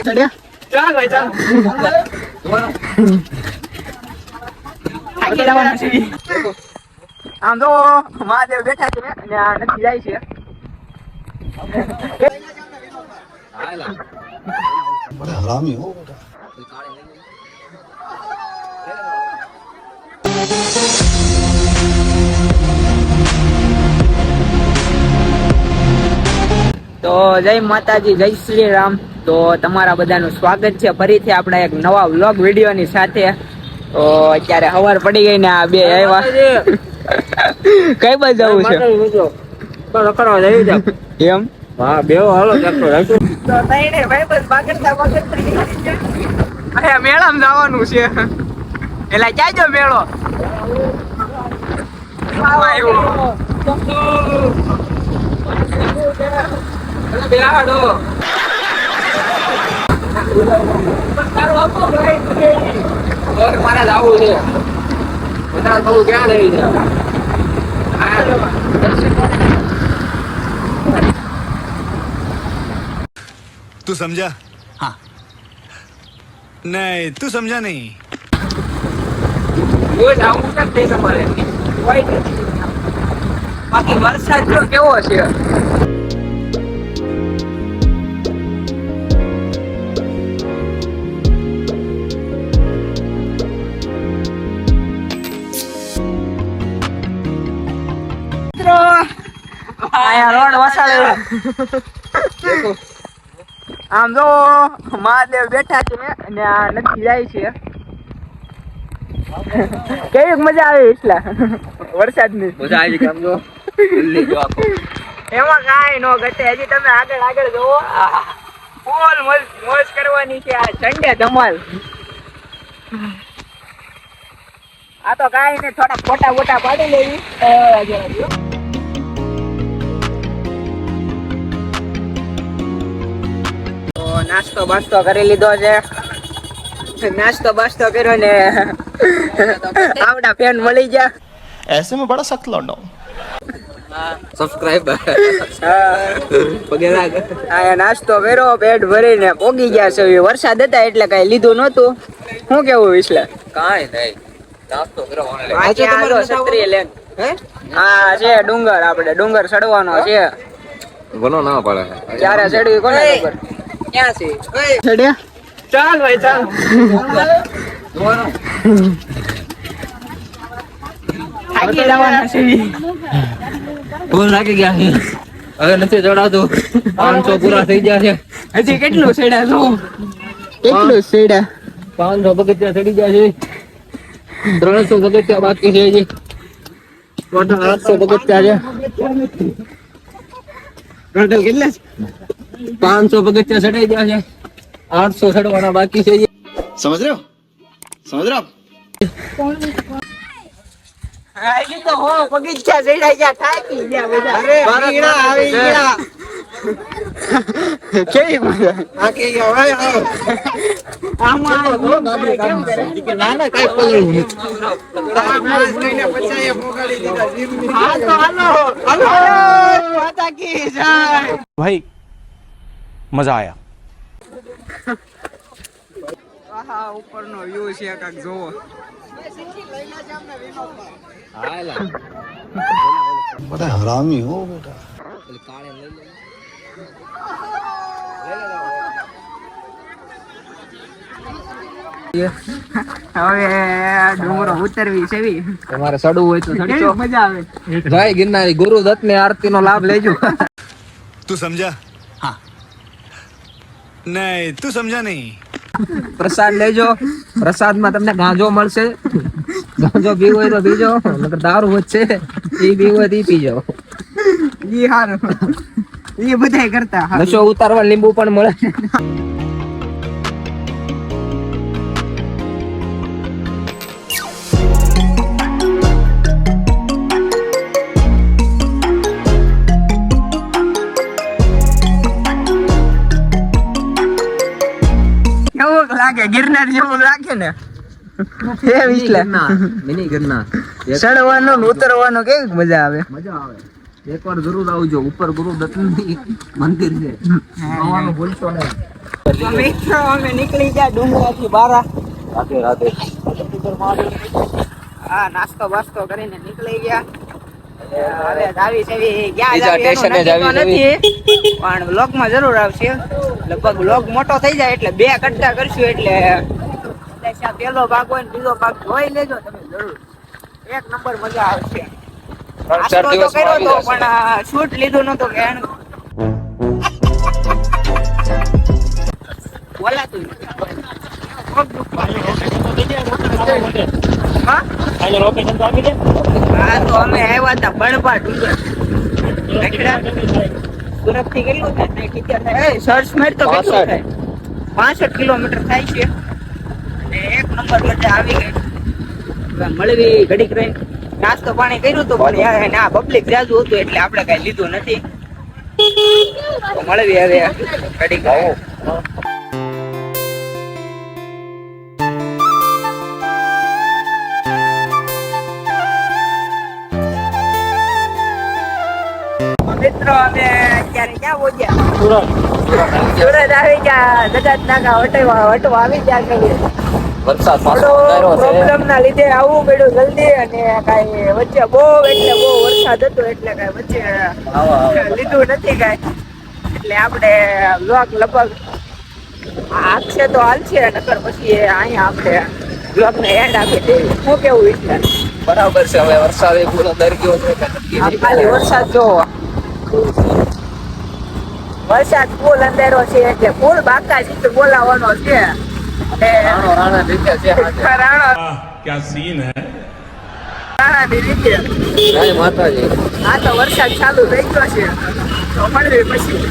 ચાલ ભાઈ ચાલ આમ તો મહાદેવ બેઠા છે અને આ નથી જાય છે હરામી હો તો જય માતાજી, જય શ્રી રામ. તો તમારા બધાનું સ્વાગત છે ફરીથી આપણા એક નવા વ્લોગ વિડીયોની સાથે. તો અત્યારે સવાર પડી ગઈ ને આ બે આવ્યા. કઈ બાજુ જવું છે? એમ? હા બે હાલો તો તઈને ભાઈ બસ બાગડતા અહીંયા મેળામાં જવાનું છે. એલા ક્યાં જો મેળો? મારે જવું છે બધા બહુ ક્યાં લઈ જાય. तू समझा? हाँ नहीं तू समझा नहीं. બાકી વરસાદ જો કેવો છે. રોડ વસાડેલો. આમ જો મહાદેવ બેઠા છે અને આ નથી જાય છે. કેવી મજા આવે એટલા વરસાદની? મજા આવી કામ જો એમાં કાંઈ નો ઘટે. હજી તમે આગળ આગળ જોવો. ફૂલ મોજ કરવાની છે આ ઝંડે ધમાલ. આ તો કાંઈ નહીં, થોડા ફોટા બોટા પાડી લેવી. નાસ્તો બાસ્તો કરી લીધો છે. નાસ્તો બાસ્તો કર્યો ને આવડા પેન મળી ગયા. ऐसे में बड़ा सख्त लौंडा हूं. સબસ્ક્રાઇબર આ નાસ્તો કર્યો, પેટ ભરીને પોગી ગયા છે. વરસાદ હતા એટલે કઈ લીધું નતું. શું કેવું વિસલે? કાઈ નહીં, નાસ્તો કરો છત્રી લે. હા છે ડુંગર, આપણે ડુંગર ચડવાનો છે. ઘણો ના પડે ક્યારે ચડવી કોને ખબર? ક્યાં છે ચડ્યા? ચાલ ભાઈ ચાલ. થાકી જવાના છે. ફૂલ લાગી ગયા છે, હવે નથી ચડાતું. 500 પૂરા થઈ ગયા છે. હજી કેટલું ચડ્યા છો? કેટલું ચડ્યા? 500 પગથિયા ચડી ગયા છે. 300 પગથિયા બાકી છે. હજી ટોટલ 800 પગથિયા છે. ટોટલ કેટલા? 500 પગથિયા ચડાઈ ગયા છે. 800 ચડવાના બાકી છે. समझ रहे हो? समझ रहे हो आप? હજી તો હો બગીચા ચડ્યા ગયા, થાકી ગયા બધા. ભીડા આવી ગયા. કેવી મજા થાકી ગયા ભાઈ. આમાં કેમ કરે? ના ના કઈ પગડ્યું નથી. હા તો હાલો હાલો માતા કી જય. भाई मजा आया. આહા ઉપરનો વ્યૂ છે કાક જોવો. बड़ा हरामी हो बेटा. હવે ડુંગરો ઉતરવી છે. તમારે ચડવું હોય તો ચડજો. મજા આવે. જય ગિરનારી ગુરુ દત્ત ની આરતી નો લાભ લેજો. तू समझा? हाँ नहीं तू समझा नहीं. પ્રસાદ લેજો. પ્રસાદ માં તમને ગાંજો મળશે. ગાંજો પીવો હોય તો પીજો, નકર દારૂ વચ્ચે એ પીવો હોય તો ઈ પીજો. ઈ હારું. ઈ બધાય કરતા નશો ઉતારવા લીંબુ પણ મળે. કેવું લાગે? ગિરનાર જેવું લાગે ને? મિની ગિરનાર ચડવાનો ને ઉતરવાનો કેવી મજા આવે. મજા આવે. એકવાર જરૂર આવજો. ઉપર ગુરુ દત્ત મંદિર છે, આવવાનું ભૂલશો નહીં. તો મિત્રો અમે નીકળી ગયા ડુંગરાથી બારા. રાધે રાધે. હા, નાસ્તો બાસ્તો કરીને નીકળી ગયા. હવે જાવી જવી ક્યાં બીજા જાવી એનું સ્ટેશને નક્કી તો જાવી નથી, પણ વ્લોગમાં જરૂર આવશે. લગભગ વ્લોગ મોટો થઈ જાય એટલે 2 કટ્ટા કરશું, એટલે પેલો ભાગ હોય ને બીજો ભાગ જોઈ લેજો તમે જરૂર. એક નંબર મજા આવશે. 3-4 નાસ્તો તો દિવસ કર્યો તો પણ શૂટ લીધું નતું કે બોલાતું નથી. હા? હા, તો અમે આવ્યા હતા બણપા ડુંગર. સુરત થી કેટલું થાય? સર્ચ માર તો કેટલું થાય? 65 કિલોમીટર થાય છે. અને એક નંબર મજા આવી ગઈ. હવે મળવી ઘડીક રહી નાસ્તો પાણી કર્યું હતું, પણ યાર ના પબ્લિક જાજુ હતું એટલે આપણે કઈ લીધું નથી. તો મળવી હવે ઘડીક. મિત્રો અમે અત્યારે ક્યાં પહોંચ્યા? સુરત આવી ગયા. જગત નાકા વટવા આવી ગયા છે. વરસાદ પાછો વધાર્યો છે. પ્રોબ્લેમ ના લીધે આવવું પડ્યું જલ્દી, અને કઈ વચ્ચે બહુ વરસાદ હતો એટલે કઈ વચ્ચે લીધું નથી કઈ. એટલે આપણે વ્લોગ લગભગ હાલશે તો હાલશે, નકર પછી અહીંયા આપણે વ્લોગ ને એન્ડ આપી દઈએ. શું કેવું વિચાર? બરાબર છે. હવે વરસાદ એ પૂરો દર ગયો છે. ખાલી વરસાદ જોવો. વરસાદ ફૂલ અંધેરો છે એટલે ફૂલ બાકા ચિત્ર બોલાવવાનો છે. રાણા રીતે છે. क्या सीन है. રાણાની રીતે. જય માતાજી. આ તો વરસાદ ચાલુ થઈ ગયો છે, તો મળવી પછી.